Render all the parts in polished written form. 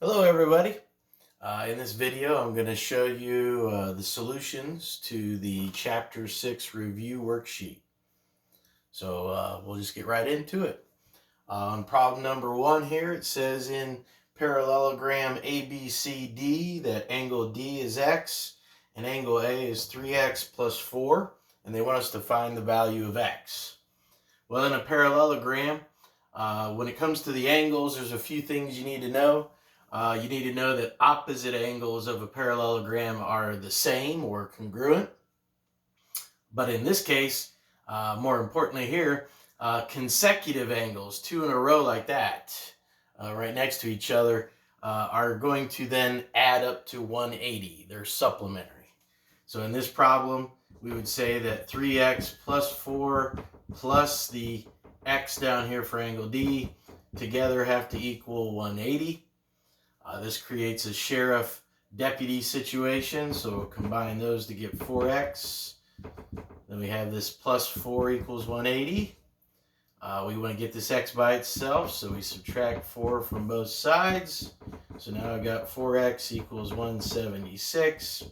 Hello everybody. In this video I'm going to show you the solutions to the Chapter 6 review worksheet. So we'll just get right into it. On problem number 1 here, it says in parallelogram ABCD that angle D is x and angle A is 3x plus 4, and they want us to find the value of x. Well, in a parallelogram, when it comes to the angles, there's a few things you need to know. You need to know that opposite angles of a parallelogram are the same or congruent. But in this case, more importantly here, consecutive angles, two in a row like that, right next to each other, are going to then add up to 180. They're supplementary. So in this problem, we would say that 3x plus 4 plus the x down here for angle D together have to equal 180. This creates a sheriff-deputy situation, so we'll combine those to get 4x. Then we have this plus 4 equals 180. We want to get this x by itself, so we subtract 4 from both sides. So now I've got 4x equals 176.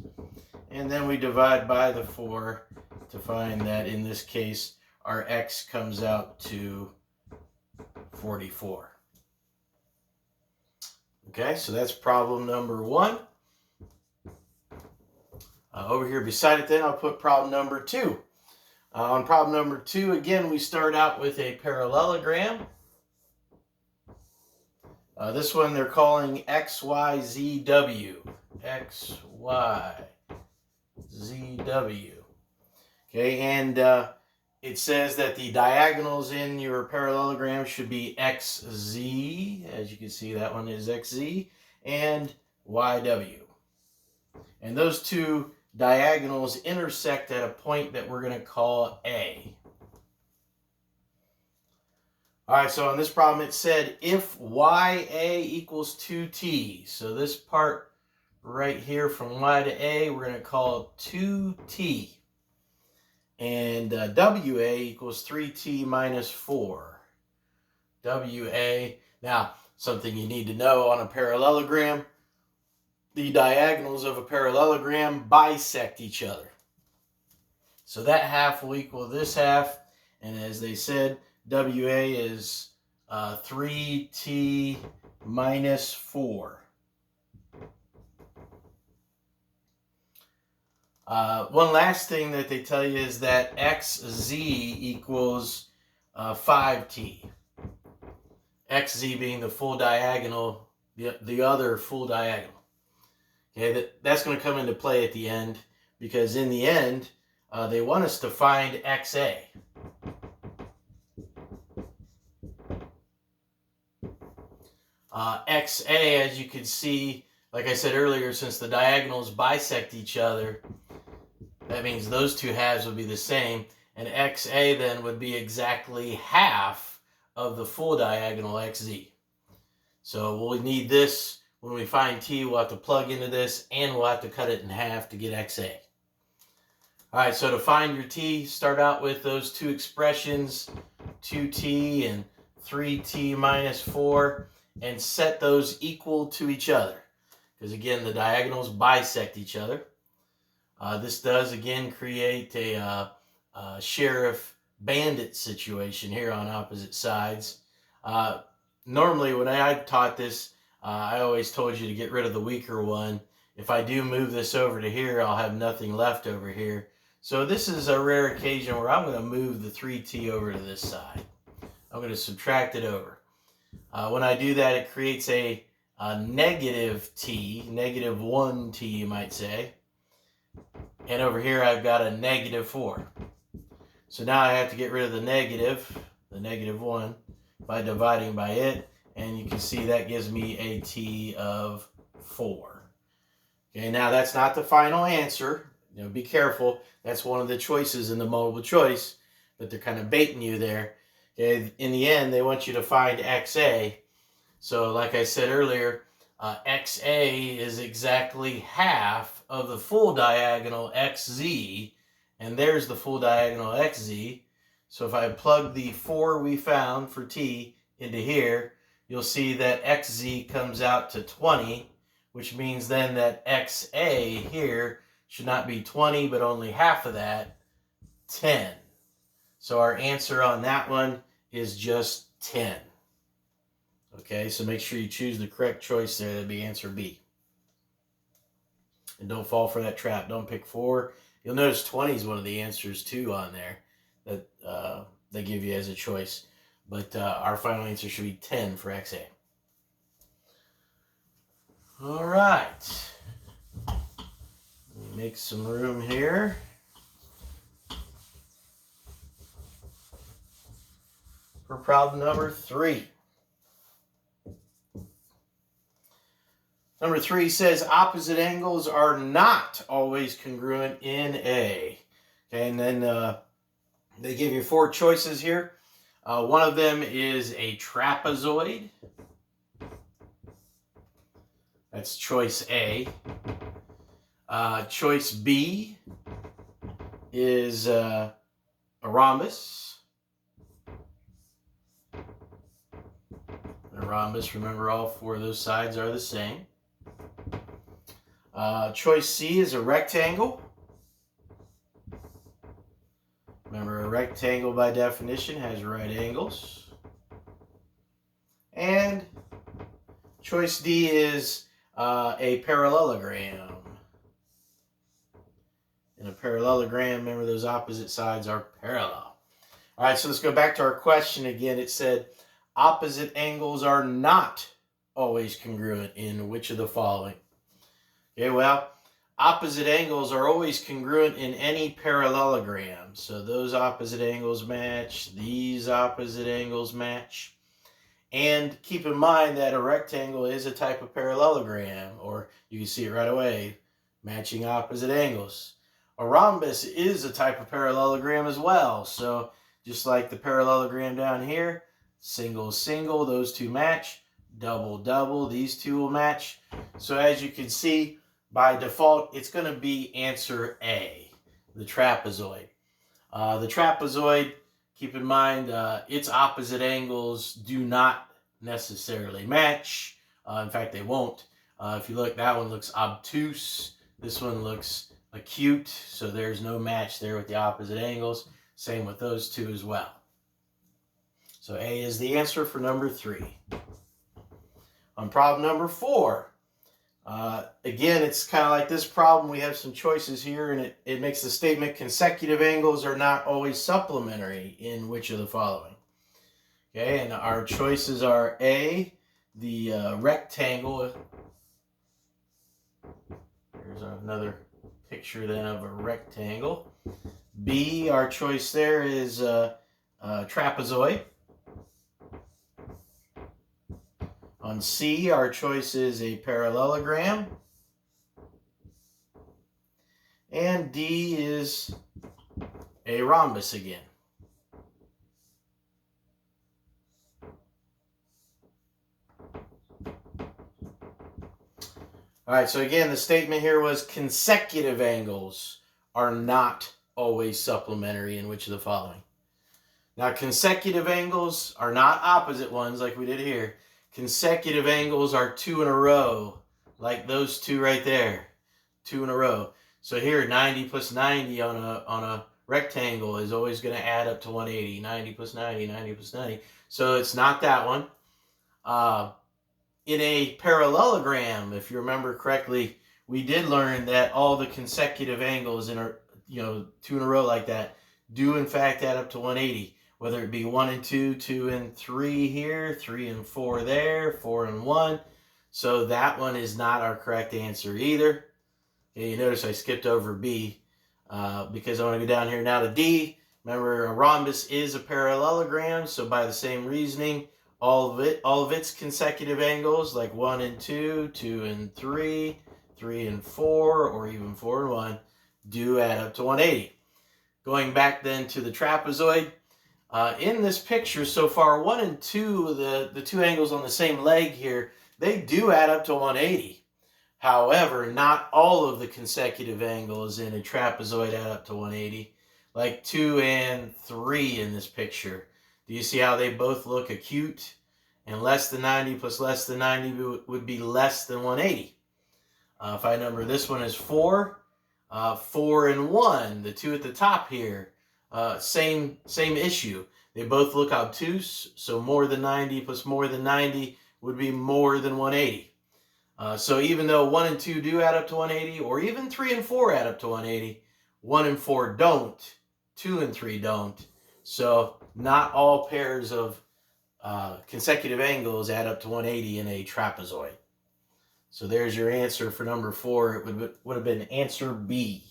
And then we divide by the 4 to find that in this case our x comes out to 44. Okay, so that's problem number 1. Over here beside it then, I'll put problem number 2. On problem number 2, again, we start out with a parallelogram. This one they're calling XYZW. XYZW. Okay, and it says that the diagonals in your parallelogram should be XZ. As you can see, that one is XZ, and YW. And those two diagonals intersect at a point that we're going to call A. All right, so on this problem it said if YA equals 2T. So this part right here from Y to A, we're going to call 2T. And WA equals 3T minus 4. WA, now something you need to know on a parallelogram, the diagonals of a parallelogram bisect each other. So that half will equal this half, and as they said, WA is 3T minus 4. One last thing that they tell you is that XZ equals 5T. XZ being the full diagonal, the other full diagonal. Okay, that's going to come into play at the end, because in the end, they want us to find XA. XA, as you can see, like I said earlier, since the diagonals bisect each other, that means those two halves would be the same, and XA then would be exactly half of the full diagonal XZ. So we'll need this. When we find T, we'll have to plug into this, and we'll have to cut it in half to get XA. All right, so to find your T, start out with those two expressions, 2T and 3T minus 4, and set those equal to each other. Because again, the diagonals bisect each other. This does again create a sheriff bandit situation here on opposite sides. Normally when I taught this, I always told you to get rid of the weaker one. If I do move this over to here, I'll have nothing left over here. So this is a rare occasion where I'm going to move the 3T over to this side. I'm going to subtract it over. When I do that, it creates a negative T, negative 1T you might say. And over here I've got a negative 4. So now I have to get rid of the negative 1, by dividing by it. And you can see that gives me a T of 4. Okay, now that's not the final answer. You know, be careful. That's one of the choices in the multiple choice, but they're kind of baiting you there. Okay, in the end, they want you to find XA. So like I said earlier, XA is exactly half of the full diagonal XZ, and there's the full diagonal XZ. So if I plug the 4 we found for T into here, you'll see that XZ comes out to 20, which means then that XA here should not be 20, but only half of that, 10. So our answer on that one is just 10. Okay, so make sure you choose the correct choice there. That'd be answer B. And don't fall for that trap. Don't pick 4. You'll notice 20 is one of the answers too on there that they give you as a choice. But our final answer should be 10 for XA. All right. Let me make some room here. For problem number 3. Number 3 says opposite angles are not always congruent in A. Okay, and then they give you 4 choices here. One of them is a trapezoid. That's choice A. Choice B is a rhombus. A rhombus, remember all 4 of those sides are the same. Choice C is a rectangle. Remember, a rectangle by definition has right angles. And choice D is a parallelogram. In a parallelogram, remember those opposite sides are parallel. All right, so let's go back to our question again. It said opposite angles are not always congruent in which of the following? Okay, well, opposite angles are always congruent in any parallelogram. So those opposite angles match, these opposite angles match. And keep in mind that a rectangle is a type of parallelogram, or you can see it right away, matching opposite angles. A rhombus is a type of parallelogram as well. So just like the parallelogram down here, single, single, those 2 match. Double, double, these 2 will match. So as you can see, by default, it's going to be answer A, the trapezoid. The trapezoid, keep in mind, its opposite angles do not necessarily match. In fact, they won't. If you look, that one looks obtuse. This one looks acute. So there's no match there with the opposite angles. Same with those 2 as well. So A is the answer for number 3. On problem number 4, again, it's kind of like this problem. We have some choices here, and it makes the statement consecutive angles are not always supplementary in which of the following. Okay, and our choices are A, the rectangle. There's another picture then of a rectangle. B, our choice there is trapezoid. On C, our choice is a parallelogram. And D is a rhombus again. All right, so again, the statement here was consecutive angles are not always supplementary in which of the following. Now, consecutive angles are not opposite ones like we did here. Consecutive angles are 2 in a row, like those 2 right there, 2 in a row. So here, 90 plus 90 on a rectangle is always going to add up to 180. 90 plus 90, 90 plus 90. So it's not that one. In a parallelogram, if you remember correctly, we did learn that all the consecutive angles in a 2 in a row like that do in fact add up to 180. Whether it be 1 and 2, 2 and 3 here, 3 and 4 there, 4 and 1. So that one is not our correct answer either. Okay, you notice I skipped over B because I want to go down here now to D. Remember, a rhombus is a parallelogram, so by the same reasoning, all of its consecutive angles, like 1 and 2, 2 and 3, 3 and 4, or even 4 and 1, do add up to 180. Going back then to the trapezoid, in this picture so far, 1 and 2, the 2 angles on the same leg here, they do add up to 180. However, not all of the consecutive angles in a trapezoid add up to 180. Like 2 and 3 in this picture. Do you see how they both look acute? and less than 90 plus less than 90 would be less than 180. If I number this one as 4, 4 and 1, the two at the top here, same issue. They both look obtuse, so more than 90 plus more than 90 would be more than 180. So even though 1 and 2 do add up to 180, or even 3 and 4 add up to 180, 1 and 4 don't, 2 and 3 don't. So not all pairs of consecutive angles add up to 180 in a trapezoid. So there's your answer for number 4. It would have been answer B.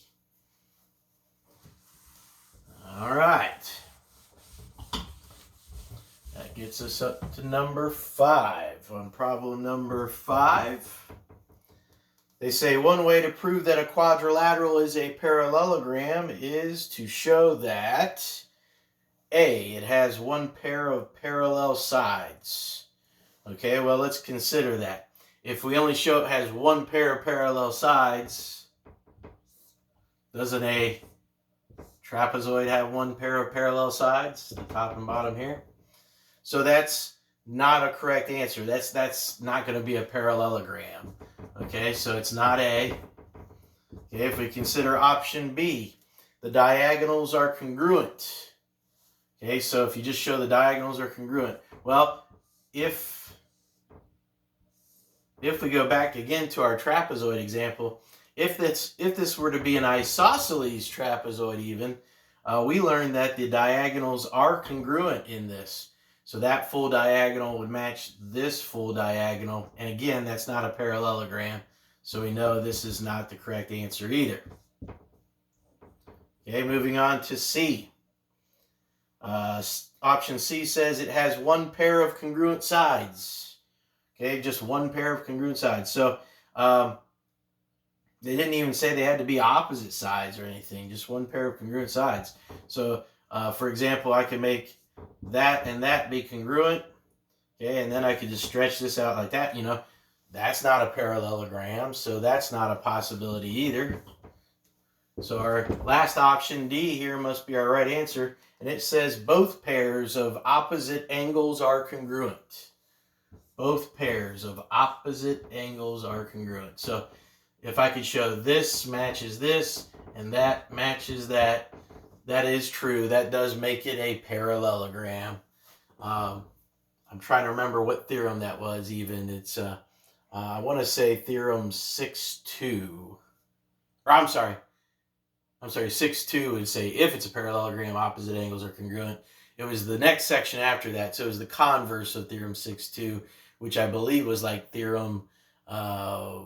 All right. That gets us up to number 5. On problem number 5, they say one way to prove that a quadrilateral is a parallelogram is to show that A, it has one pair of parallel sides. Okay, well, let's consider that. If we only show it has one pair of parallel sides, doesn't a trapezoid have one pair of parallel sides, the top and bottom here? So that's not a correct answer. That's not going to be a parallelogram. Okay, so it's not A. Okay, if we consider option B, the diagonals are congruent. Okay, so if you just show the diagonals are congruent, well, if we go back again to our trapezoid example, if this were to be an isosceles trapezoid even, we learned that the diagonals are congruent in this. So that full diagonal would match this full diagonal. And again, that's not a parallelogram. So we know this is not the correct answer either. Okay, moving on to C. Option C says it has one pair of congruent sides. Okay, just one pair of congruent sides. So they didn't even say they had to be opposite sides or anything, just one pair of congruent sides. So for example, I can make that and that be congruent. Okay, and then I could just stretch this out like that. You know, that's not a parallelogram, so that's not a possibility either. So our last option, D, here must be our right answer. And it says both pairs of opposite angles are congruent. Both pairs of opposite angles are congruent. So if I could show this matches this and that matches that, that is true. That does make it a parallelogram. I'm trying to remember what theorem that was even. It's, I want to say theorem 6.2. Or I'm sorry, 6.2 would say if it's a parallelogram, opposite angles are congruent. It was the next section after that. So it was the converse of theorem 6.2, which I believe was like theorem, I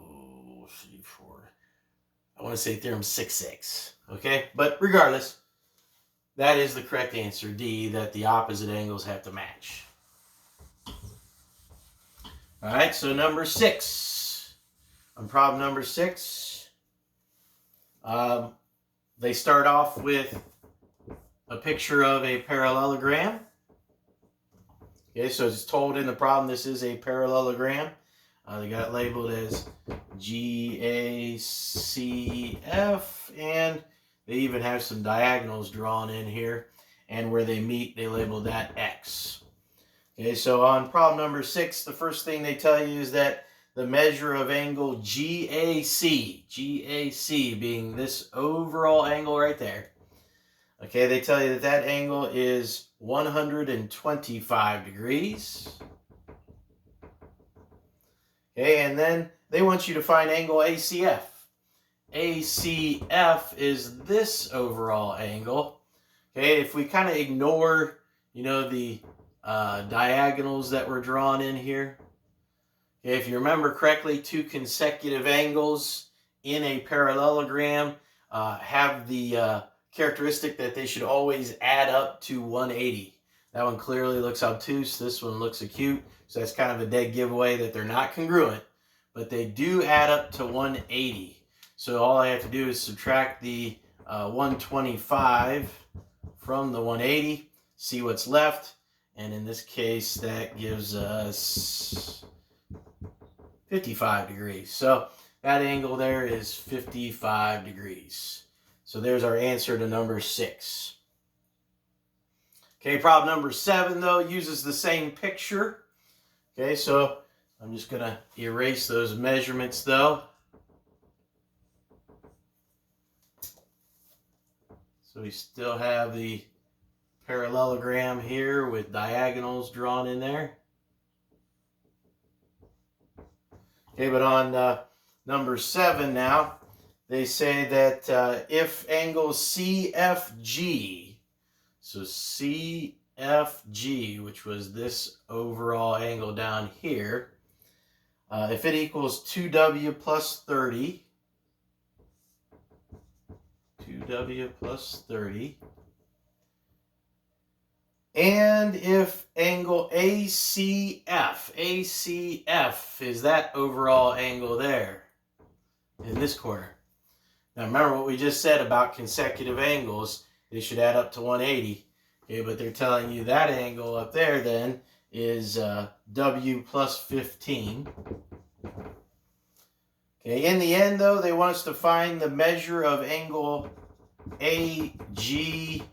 want to say theorem 6.6. Okay, but regardless, that is the correct answer, D, that the opposite angles have to match. All right, so number 6. On problem number 6, they start off with a picture of a parallelogram. Okay, so it's told in the problem this is a parallelogram. They got it labeled as GACF, and they even have some diagonals drawn in here. And where they meet, they labeled that X. Okay, so on problem number 6, the first thing they tell you is that the measure of angle GAC being this overall angle right there. Okay, they tell you that that angle is 125 degrees. Okay, and then they want you to find angle ACF. ACF is this overall angle. Okay, if we kind of ignore, you know, the diagonals that were drawn in here. Okay, if you remember correctly, two consecutive angles in a parallelogram have the characteristic that they should always add up to 180. That one clearly looks obtuse. This one looks acute. So that's kind of a dead giveaway that they're not congruent, but they do add up to 180. So all I have to do is subtract the 125 from the 180, see what's left, and in this case that gives us 55 degrees. So that angle there is 55 degrees. So there's our answer to number 6. Okay, problem number 7 though uses the same picture. Okay, so I'm just going to erase those measurements though. So we still have the parallelogram here with diagonals drawn in there. Okay, but on number 7 now, they say that if angle CFG, so CFG, which was this overall angle down here, if it equals 2W plus 30, 2W plus 30, and if angle ACF is that overall angle there in this corner. Now remember what we just said about consecutive angles, they should add up to 180. Okay, but they're telling you that angle up there then is W plus 15. Okay, in the end though, they want us to find the measure of angle AGF.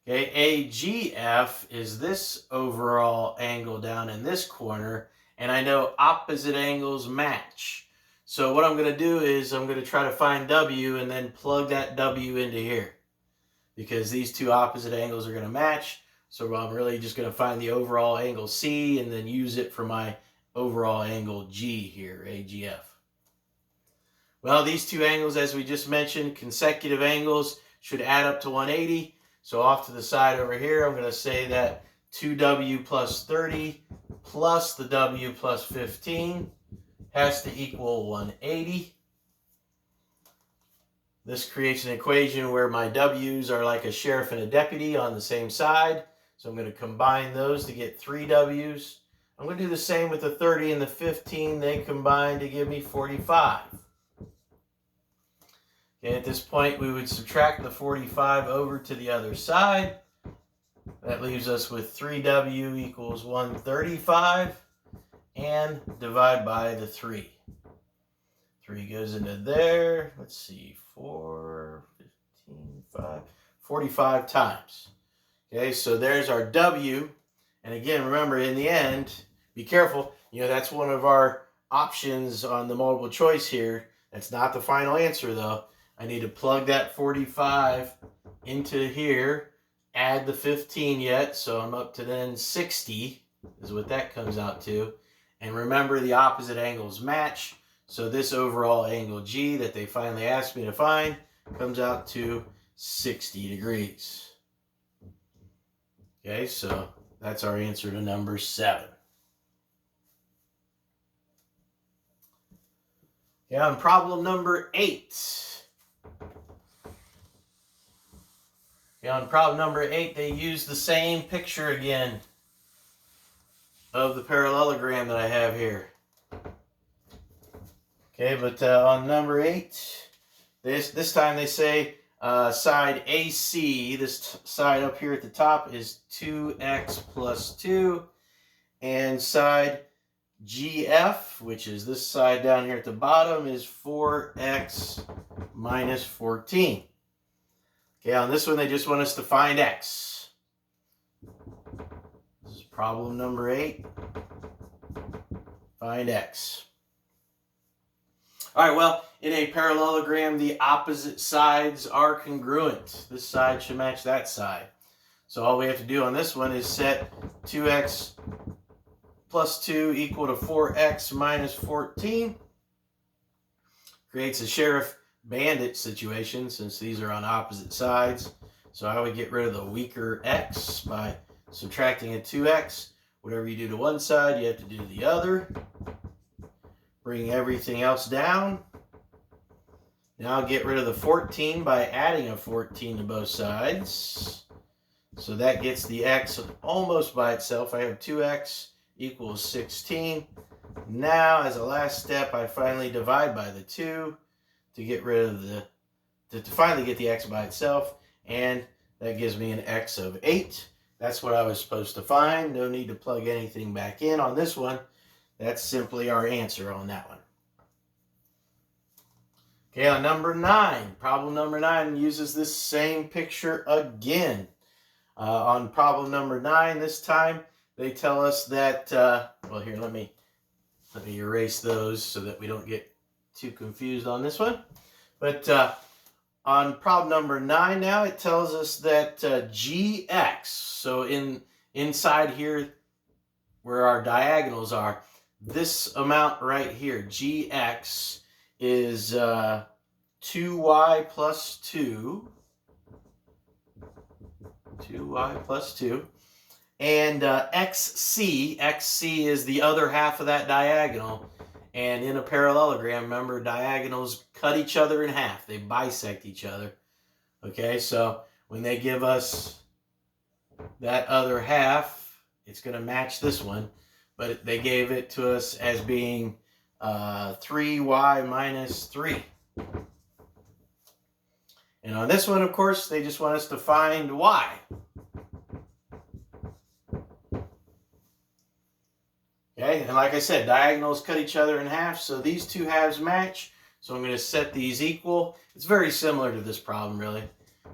Okay, AGF is this overall angle down in this corner, and I know opposite angles match. So what I'm going to do is I'm going to try to find W and then plug that W into here, because these two opposite angles are going to match. So I'm really just going to find the overall angle C and then use it for my overall angle G here, AGF. Well, these two angles, as we just mentioned, consecutive angles, should add up to 180. So off to the side over here, I'm going to say that 2W plus 30 plus the W plus 15 has to equal 180. This creates an equation where my W's are like a sheriff and a deputy on the same side. So I'm going to combine those to get 3 W's. I'm going to do the same with the 30 and the 15. They combine to give me 45. Okay, at this point, we would subtract the 45 over to the other side. That leaves us with 3W equals 135, and divide by the 3. 3 goes into there. Let's see, 4, 15, 5, 45 times. Okay, so there's our W. And again, remember, in the end, be careful. You know, that's one of our options on the multiple choice here. That's not the final answer, though. I need to plug that 45 into here, add the 15 yet, so I'm up to then 60 is what that comes out to. And remember, the opposite angles match, so this overall angle G that they finally asked me to find comes out to 60 degrees. Okay, so that's our answer to number 7. Okay, on problem number 8. Okay, on problem number 8, they use the same picture again of the parallelogram that I have here. Okay, but on number 8, this time they say side AC, this side up here at the top, is 2x plus 2, and side GF, which is this side down here at the bottom, is 4x minus 14. Okay, on this one, they just want us to find x. This is problem number 8. Find x. All right, well, in a parallelogram, the opposite sides are congruent. This side should match that side. So all we have to do on this one is set 2x plus 2 equal to 4x minus 14. Creates a sheriff bandit situation since these are on opposite sides. So I would get rid of the weaker x by subtracting a 2x. Whatever you do to one side, you have to do to the other. Bring everything else down. Now I'll get rid of the 14 by adding a 14 to both sides. So that gets the x almost by itself. I have 2x equals 16. Now, as a last step, I finally divide by the 2 to get rid of to finally get the x by itself. And that gives me an x of 8. That's what I was supposed to find. No need to plug anything back in on this one. That's simply our answer on that one. Okay, on number 9, problem number 9 uses this same picture again. On problem number 9, this time, they tell us that, well, here, let me erase those so that we don't get too confused on this one. But on problem number 9 now, it tells us that GX, so inside here where our diagonals are, this amount right here, GX, is 2y plus 2. 2y plus 2. And XC is the other half of that diagonal. And in a parallelogram, remember, diagonals cut each other in half. They bisect each other. Okay, so when they give us that other half, it's going to match this one. But they gave it to us as being 3y minus 3. And on this one, of course, they just want us to find y. Okay, and like I said, diagonals cut each other in half, so these two halves match. So I'm going to set these equal. It's very similar to this problem, really.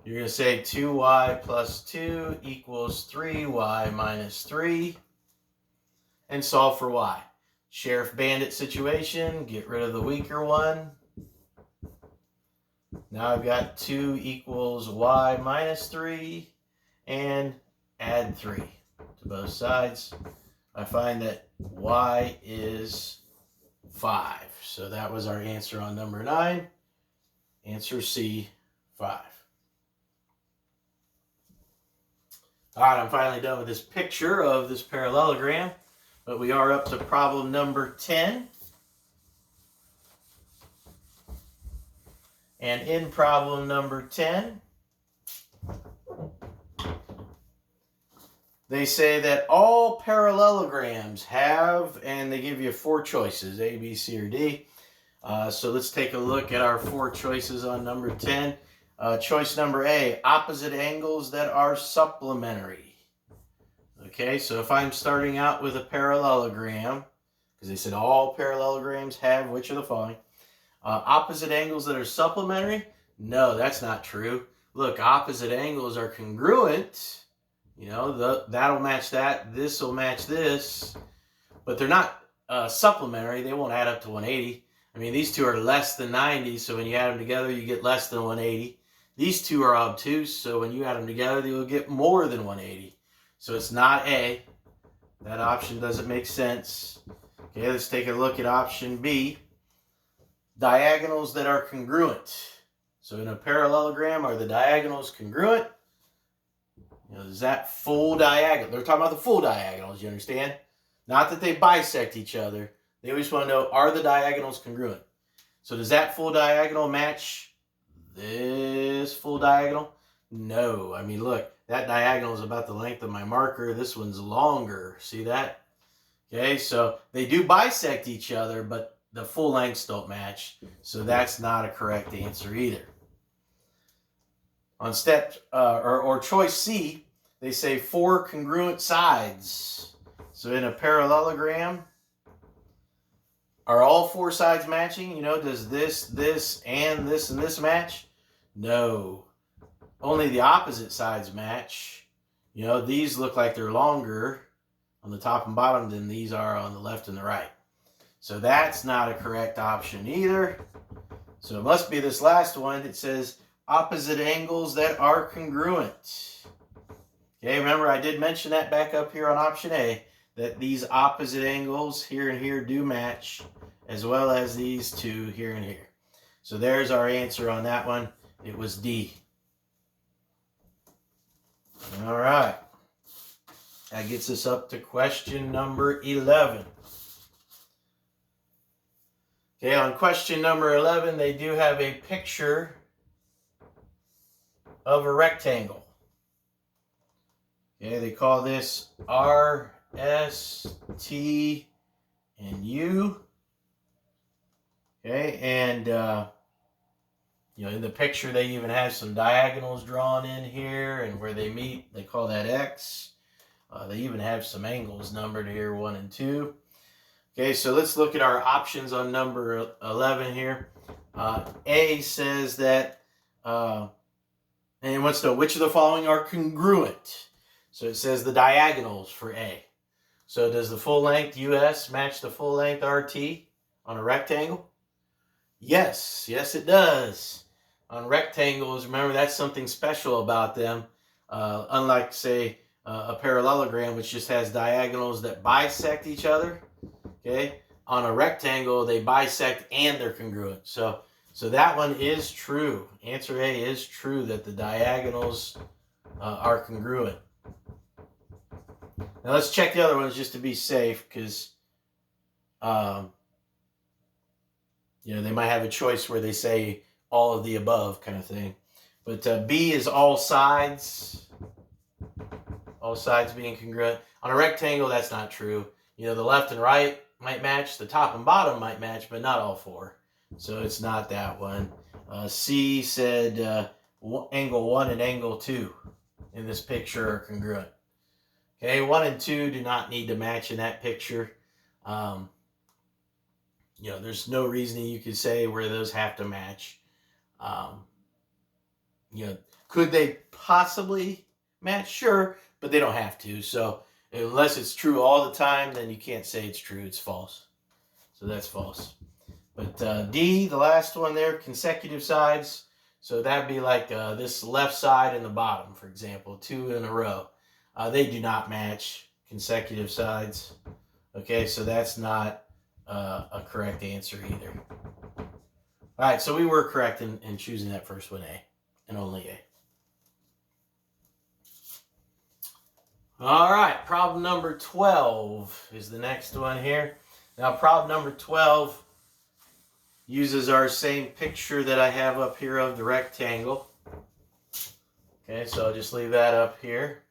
You're going to say 2y plus 2 equals 3y minus 3, and solve for y. Sheriff Bandit situation, get rid of the weaker one. Now I've got 2 equals y minus 3, and add 3 to both sides. I find that y is 5. So that was our answer on number 9. Answer C, 5. All right, I'm finally done with this picture of this parallelogram, but we are up to problem number 10. And in problem number 10, they say that all parallelograms have, and they give you 4 choices, A, B, C, or D. So let's take a look at our 4 choices on number 10. Choice number A, opposite angles that are supplementary. Okay, so if I'm starting out with a parallelogram, because they said all parallelograms have which of the following? Opposite angles that are supplementary? No, that's not true. Look, opposite angles are congruent. You know, that'll match that. This will match this. But they're not supplementary. They won't add up to 180. I mean, these two are less than 90, so when you add them together, you get less than 180. These two are obtuse, so when you add them together, you'll get more than 180. So it's not A. That option doesn't make sense. Okay, let's take a look at option B. Diagonals that are congruent. So in a parallelogram, are the diagonals congruent? You know, is that full diagonal? They're talking about the full diagonals, you understand? Not that they bisect each other. They always want to know, are the diagonals congruent? So does that full diagonal match this full diagonal? No. I mean, look, that diagonal is about the length of my marker. This one's longer. See that? Okay, so they do bisect each other, but the full lengths don't match. So that's not a correct answer either. On step, or choice C, they say 4 congruent sides. So in a parallelogram, are all 4 sides matching? You know, does this, and this match? No. Only the opposite sides match. You know, these look like they're longer on the top and bottom than these are on the left and the right. So that's not a correct option either. So it must be this last one. It says opposite angles that are congruent. Okay, remember I did mention that back up here on option A, that these opposite angles here and here do match, as well as these two here and here. So there's our answer on that one. It was D. All right. That gets us up to question number 11. Okay, on question number 11, they do have a picture of a rectangle. Okay, they call this R, S, T, and U. Okay, and you know, in the picture they even have some diagonals drawn in here, and where they meet, they call that X. They even have some angles numbered here, 1 and 2. Okay, so let's look at our options on number 11 here. A says that, and it wants to know which of the following are congruent. So it says the diagonals for A. So does the full length US match the full length RT on a rectangle? Yes, yes it does. On rectangles, remember that's something special about them. Unlike, say, a parallelogram, which just has diagonals that bisect each other. Okay, on a rectangle, they bisect and they're congruent. So that one is true. Answer A is true, that the diagonals are congruent. Now let's check the other ones just to be safe, because they might have a choice where they say all of the above kind of thing. But B is all sides being congruent. On a rectangle, that's not true. The left and right might match, the top and bottom might match, but not all four. So it's not that one. C said angle 1 and angle 2 in this picture are congruent. Okay, 1 and 2 do not need to match in that picture. There's no reason you could say where those have to match. Could they possibly match? Sure, but they don't have to. So unless it's true all the time, then you can't say it's true. It's false. So that's false. But D, the last one there, consecutive sides. So that'd be like this left side and the bottom, for example, 2 in a row. They do not match consecutive sides. Okay, so that's not a correct answer either. All right, so we were correct in choosing that first one, A, and only A. All right, problem number 12 is the next one here. Now, problem number 12 uses our same picture that I have up here of the rectangle. Okay, so I'll just leave that up here.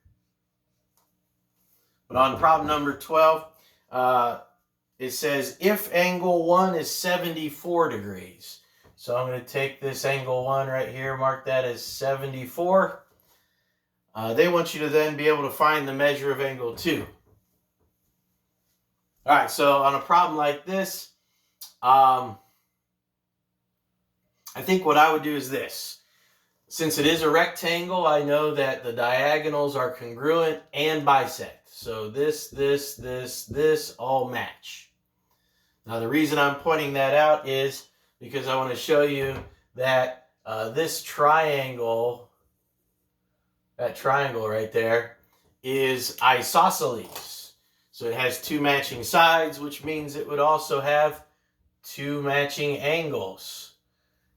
But on problem number 12, it says if angle 1 is 74 degrees. So I'm going to take this angle 1 right here, mark that as 74. They want you to then be able to find the measure of angle 2. All right, so on a problem like this, I think what I would do is this. Since it is a rectangle, I know that the diagonals are congruent and bisect. So this all match. Now the reason I'm pointing that out is because I want to show you that this triangle, that triangle right there, is isosceles. So it has 2 matching sides, which means it would also have 2 matching angles.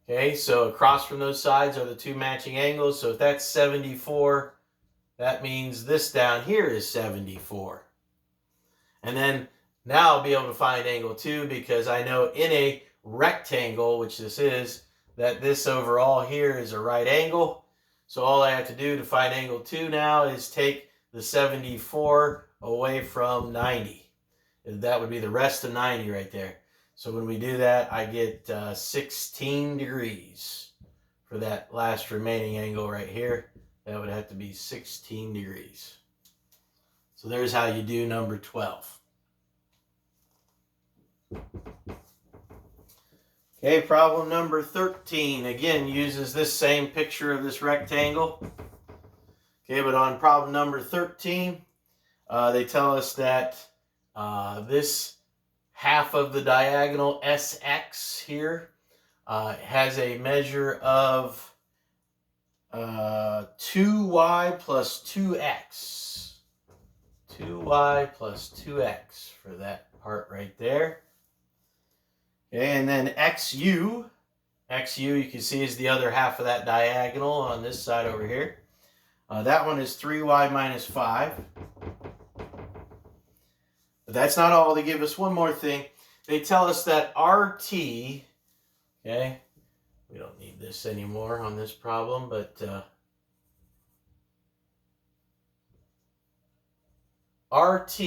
Okay, so across from those sides are the 2 matching angles. So if that's 74, that means this down here is 74. And then now I'll be able to find angle 2 because I know in a rectangle, which this is, that this overall here is a right angle. So all I have to do to find angle 2 now is take the 74 away from 90. That would be the rest of 90 right there. So when we do that, I get 16 degrees for that last remaining angle right here. That would have to be 16 degrees. So there's how you do number 12. Okay, problem number 13, again, uses this same picture of this rectangle. Okay, but on problem number 13, they tell us that this half of the diagonal SX here has a measure of 2y plus 2x. 2y plus 2x for that part right there. Okay, and then XU, you can see is the other half of that diagonal on this side over here. That one is 3y minus 5. But that's not all. They give us one more thing. They tell us that RT, okay, we don't need this anymore on this problem, but RT,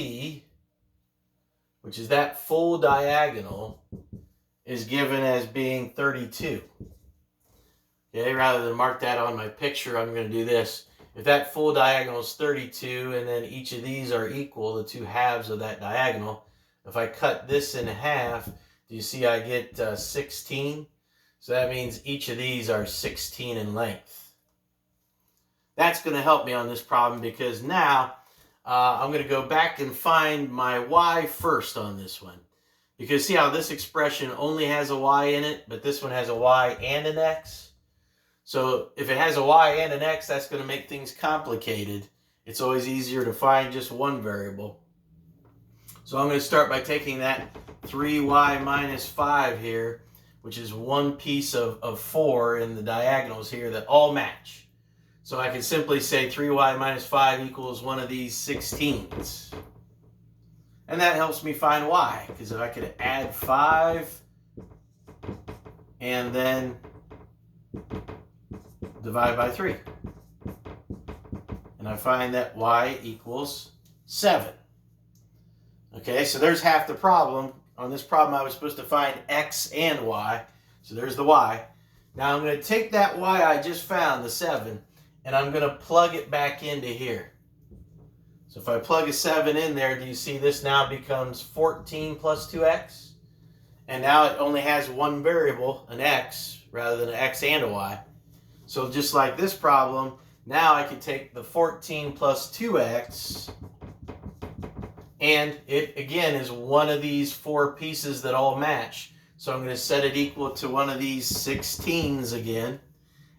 which is that full diagonal, is given as being 32. Okay, rather than mark that on my picture, I'm going to do this. If that full diagonal is 32, and then each of these are equal, the 2 halves of that diagonal, if I cut this in half, do you see I get 16? So that means each of these are 16 in length. That's going to help me on this problem because now I'm going to go back and find my y first on this one. Because see how this expression only has a y in it, but this one has a y and an x? So if it has a y and an x, that's going to make things complicated. It's always easier to find just one variable. So I'm going to start by taking that 3y minus 5 here, which is one piece of 4 in the diagonals here that all match. So I can simply say 3y minus 5 equals one of these 16ths. And that helps me find y, because if I could add 5 and then divide by 3. And I find that y equals 7. Okay, so there's half the problem. On this problem, I was supposed to find x and y. So there's the y. Now I'm going to take that y I just found, the 7, and I'm going to plug it back into here. So if I plug a 7 in there, do you see this now becomes 14 plus 2x? And now it only has one variable, an x, rather than an x and a y. So just like this problem, now I can take the 14 plus 2x, and it, again, is one of these 4 pieces that all match. So I'm going to set it equal to one of these 16s again.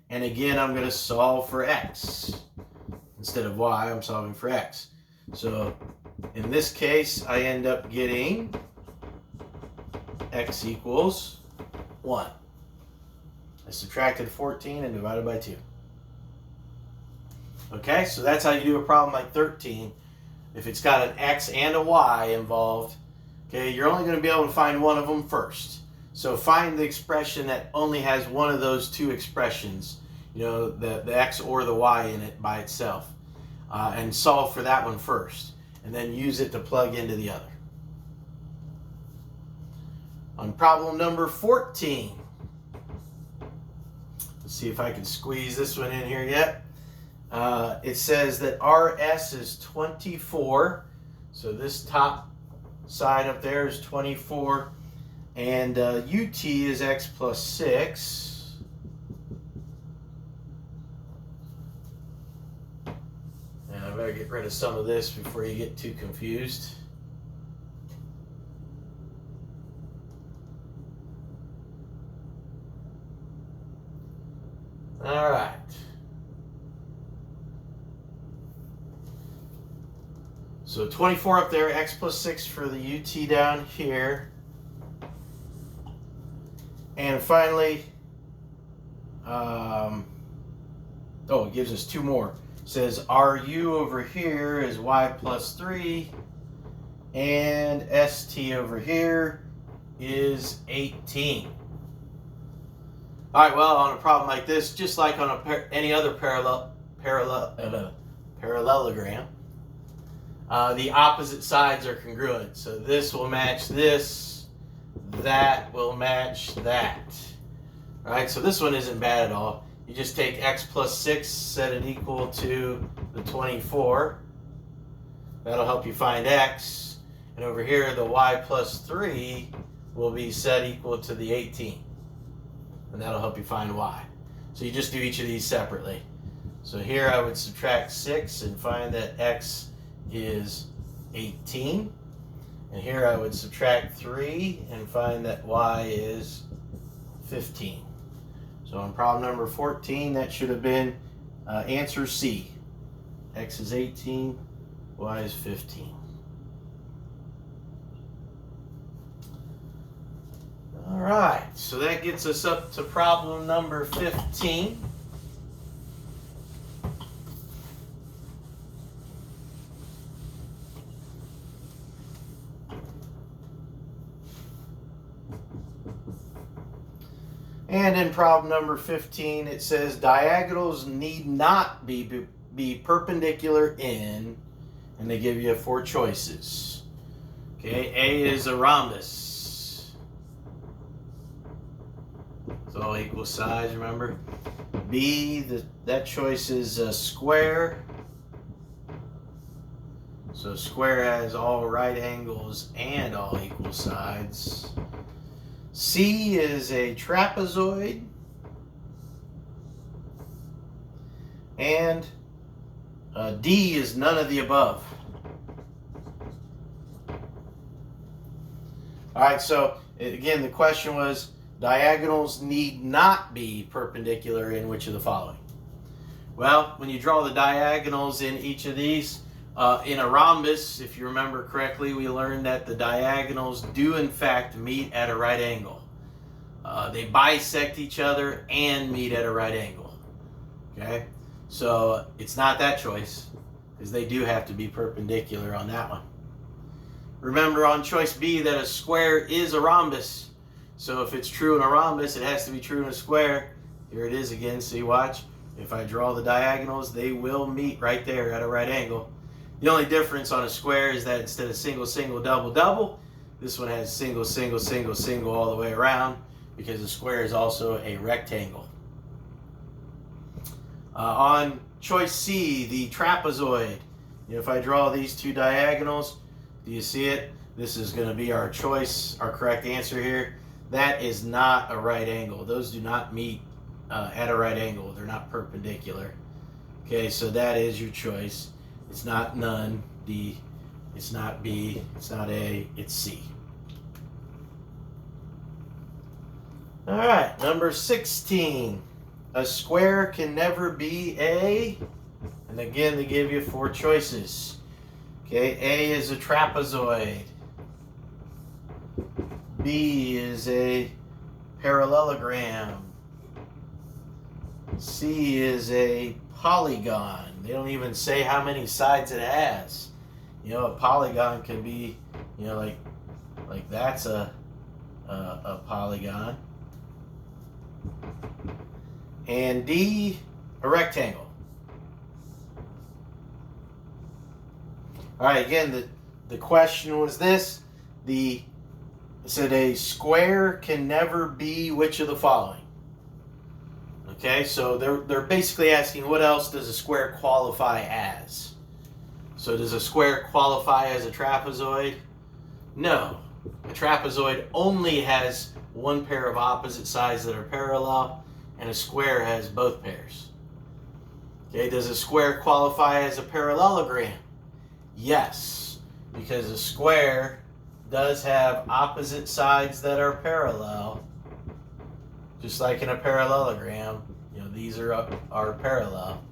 And again, I'm going to solve for x. Instead of y, I'm solving for x. So in this case, I end up getting x equals 1. I subtracted 14 and divided by 2. Okay, so that's how you do a problem like 13. If it's got an x and a y involved, okay, you're only going to be able to find one of them first. So find the expression that only has one of those 2 expressions, you know, the x or the y in it by itself, and solve for that one first, and then use it to plug into the other. On problem number 14, let's see if I can squeeze this one in here yet. It says that RS is 24, so this top side up there is 24, and UT is x plus 6. And I better get rid of some of this before you get too confused. All right. So 24 up there, x plus 6 for the UT down here. And finally, it gives us 2 more. It says RU over here is y plus 3, and ST over here is 18. All right, well, on a problem like this, just like on any other parallelogram, the opposite sides are congruent. So this will match this, that will match that. All right, so this one isn't bad at all. You just take x plus 6, set it equal to the 24. That'll help you find x. And over here, the y plus 3 will be set equal to the 18. And that'll help you find y. So you just do each of these separately. So here I would subtract 6 and find that x is 18. And here I would subtract 3 and find that y is 15. So on problem number 14, that should have been answer C. X is 18, y is 15. All right, so that gets us up to problem number 15. And in problem number 15, it says diagonals need not be perpendicular in, and they give you 4 choices. Okay, A is a rhombus. It's all equal size, remember? B, that choice is a square. So square has all right angles and all equal sides. C is a trapezoid, and D is none of the above. All right, so again, the question was diagonals need not be perpendicular in which of the following? Well, when you draw the diagonals in each of these, in a rhombus, if you remember correctly, we learned that the diagonals do in fact meet at a right angle. They bisect each other and meet at a right angle. Okay, so it's not that choice because they do have to be perpendicular on that one. Remember on choice B that a square is a rhombus. So if it's true in a rhombus, it has to be true in a square. Here it is again, see, watch. If I draw the diagonals, they will meet right there at a right angle. The only difference on a square is that instead of single, single, double, double, this one has single, single, single, single all the way around because a square is also a rectangle. On choice C, the trapezoid, if I draw these two diagonals, do you see it? This is going to be our choice, our correct answer here. That is not a right angle. Those do not meet at a right angle. They're not perpendicular. Okay, so that is your choice. It's not none, D. It's not B. It's not A. It's C. All right, number 16. A square can never be a, and again, they give you 4 choices. Okay, A is a trapezoid. B is a parallelogram. C is a polygon. They don't even say how many sides it has. A polygon can be, like that's a polygon. And D, a rectangle. All right, again, the question was this. It said a square can never be which of the following? Okay, so they're basically asking what else does a square qualify as? So does a square qualify as a trapezoid? No. A trapezoid only has one pair of opposite sides that are parallel, and a square has both pairs. Okay, does a square qualify as a parallelogram? Yes, because a square does have opposite sides that are parallel, just like in a parallelogram. These are parallel.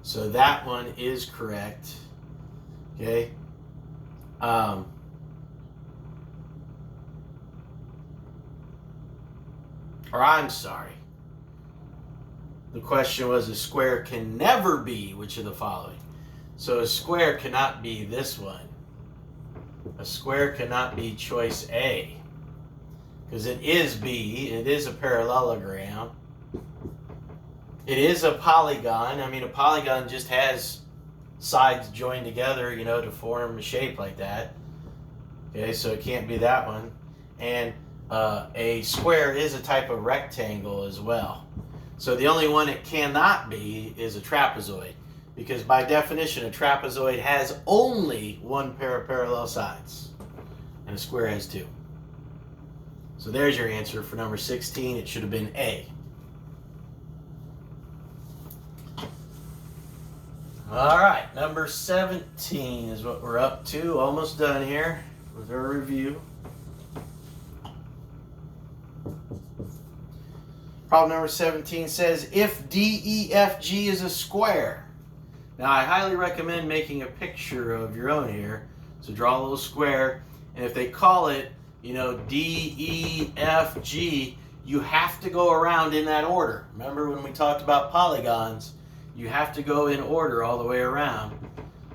So that one is correct. Okay. Or I'm sorry. The question was a square can never be which of the following? So a square cannot be this one. A square cannot be choice A because it is B. It is a parallelogram. It is a polygon. I mean, a polygon just has sides joined together, to form a shape like that. Okay, so it can't be that one. And a square is a type of rectangle as well. So the only one it cannot be is a trapezoid, because by definition, a trapezoid has only one pair of parallel sides, and a square has 2. So there's your answer for number 16. It should have been A. All right, number 17 is what we're up to. Almost done here with our review. Problem number 17 says, if DEFG is a square. Now, I highly recommend making a picture of your own here. So draw a little square. And if they call it, DEFG, you have to go around in that order. Remember when we talked about polygons? You have to go in order all the way around.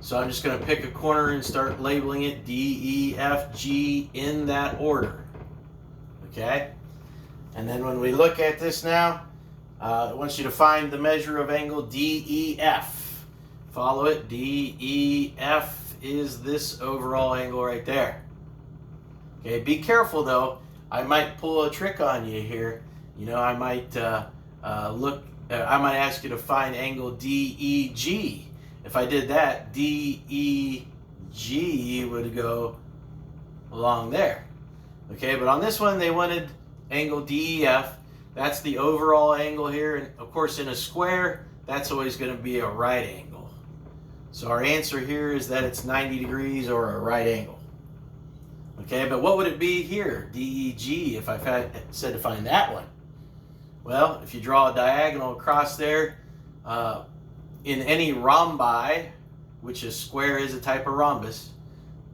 So I'm just going to pick a corner and start labeling it DEFG in that order. Okay? And then when we look at this now, I want you to find the measure of angle DEF. Follow it. DEF is this overall angle right there. Okay, be careful though. I might pull a trick on you here. I might I might ask you to find angle DEG. If I did that, DEG would go along there. Okay, but on this one, they wanted angle DEF. That's the overall angle here. And of course, in a square, that's always going to be a right angle. So our answer here is that it's 90 degrees or a right angle. Okay, but what would it be here, DEG, if I said to find that one? Well, if you draw a diagonal across there, in any rhombi, which a square is a type of rhombus,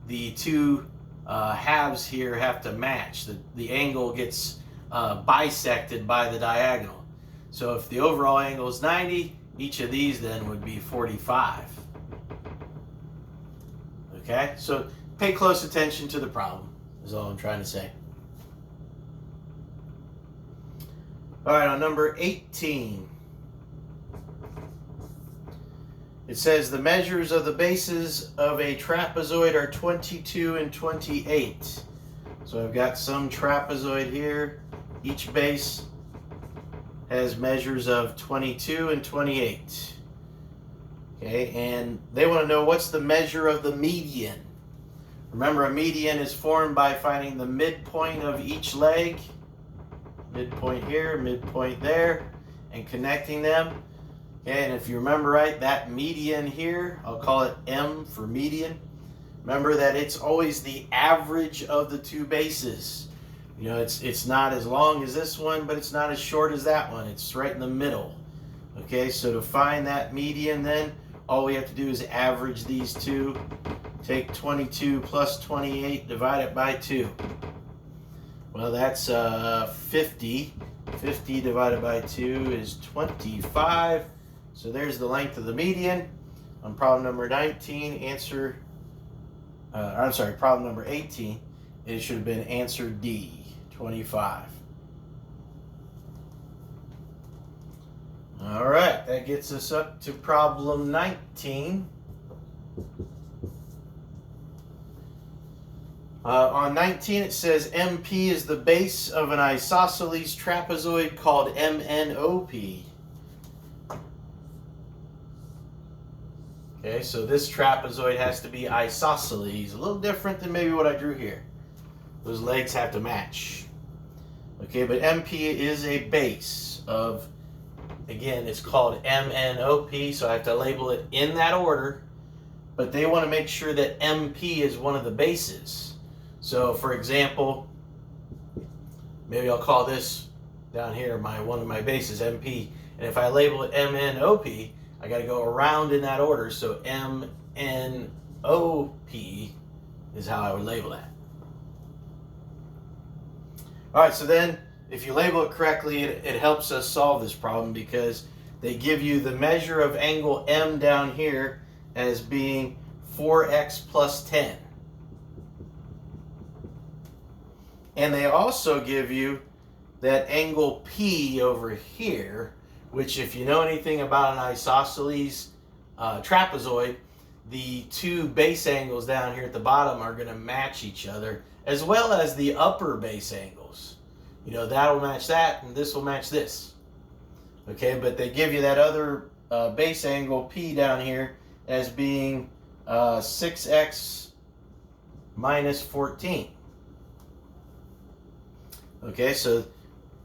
the two halves here have to match. The angle gets bisected by the diagonal. So if the overall angle is 90, each of these then would be 45. Okay, so pay close attention to the problem, is all I'm trying to say. All right, on number 18, it says the measures of the bases of a trapezoid are 22 and 28. So I've got some trapezoid here. Each base has measures of 22 and 28. Okay, and they want to know what's the measure of the median. Remember, a median is formed by finding the midpoint of each leg, midpoint here, midpoint there, and connecting them. Okay, and if you remember right, that median here, I'll call it M for median. Remember that it's always the average of the two bases. You know, it's not as long as this one, but it's not as short as that one. It's right in the middle. Okay, so to find that median then, all we have to do is average these two. Take 22 plus 28, divide it by 2. Well, that's 50. 50 divided by 2 is 25. So there's the length of the median. On problem number 19, problem number 18, it should have been answer D, 25. All right, that gets us up to problem 19. On 19, it says MP is the base of an isosceles trapezoid called MNOP. Okay, so this trapezoid has to be isosceles, a little different than maybe what I drew here. Those legs have to match. Okay, but MP is a base of, again, it's called MNOP, so I have to label it in that order, but they want to make sure that MP is one of the bases. So, for example, maybe I'll call this down here one of my bases, MP, and if I label it MNOP, I got to go around in that order, so MNOP is how I would label that. All right, so then if you label it correctly, it helps us solve this problem because they give you the measure of angle M down here as being 4x plus 10. And they also give you that angle P over here, which if you know anything about an isosceles trapezoid, the two base angles down here at the bottom are going to match each other, as well as the upper base angles. You know, that'll match that, and this will match this. Okay, but they give you that other base angle P down here as being 6x minus 14. Okay, so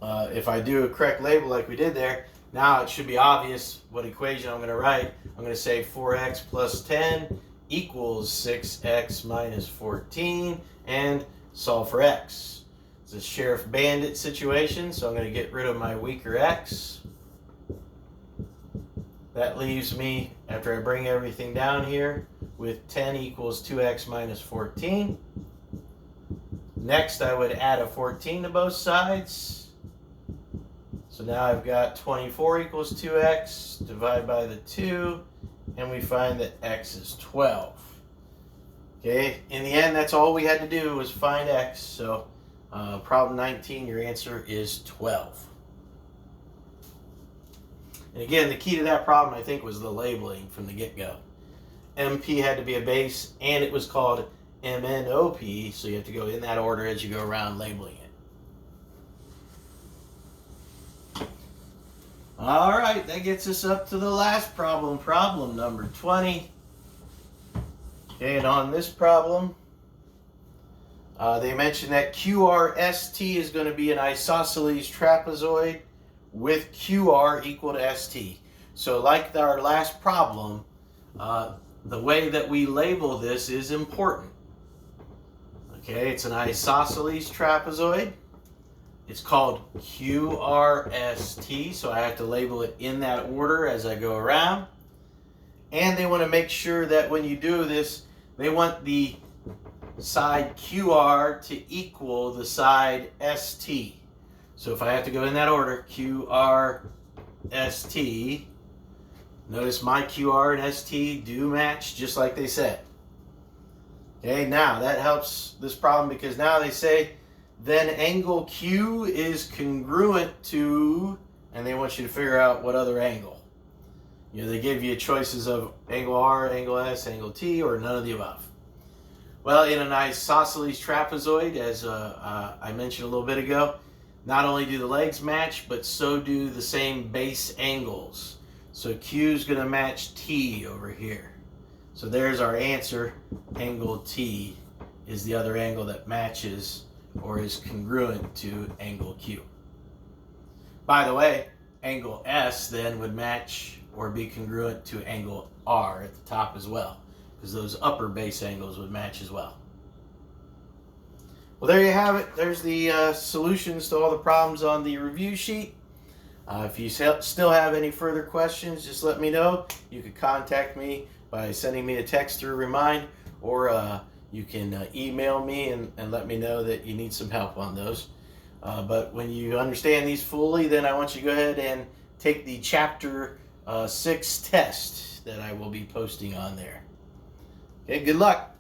if I do a correct label like we did there, now it should be obvious what equation I'm going to write. I'm going to say 4x plus 10 equals 6x minus 14 and solve for x. It's a Sheriff Bandit situation, so I'm going to get rid of my weaker x. That leaves me, after I bring everything down here, with 10 equals 2x minus 14. Next, I would add a 14 to both sides. So now I've got 24 equals 2x, divide by the 2, and we find that x is 12. Okay, in the end, that's all we had to do was find x. So problem 19, your answer is 12. And again, the key to that problem, I think, was the labeling from the get-go. MP had to be a base, and it was called MNOP, so you have to go in that order as you go around labeling it. All right, that gets us up to the last problem, problem number 20. Okay, and on this problem, they mentioned that QRST is going to be an isosceles trapezoid with QR equal to ST. So like our last problem, the way that we label this is important. Okay, it's an isosceles trapezoid. It's called QRST, so I have to label it in that order as I go around. And they want to make sure that when you do this, they want the side QR to equal the side ST. So if I have to go in that order, QRST, notice my QR and ST do match just like they said. Okay, now that helps this problem because now they say then angle Q is congruent to, and they want you to figure out what other angle. You know, they give you choices of angle R, angle S, angle T, or none of the above. Well, in an isosceles trapezoid, as I mentioned a little bit ago, not only do the legs match, but so do the same base angles. So Q is going to match T over here. So there's our answer. Angle T is the other angle that matches or is congruent to angle Q. By the way, angle S then would match or be congruent to angle R at the top as well, because those upper base angles would match as well. Well, there you have it. There's the solutions to all the problems on the review sheet. If you still have any further questions, just let me know. You can contact me by sending me a text or a remind, or you can email me and let me know that you need some help on those. But when you understand these fully, then I want you to go ahead and take the Chapter 6 test that I will be posting on there. Okay, good luck.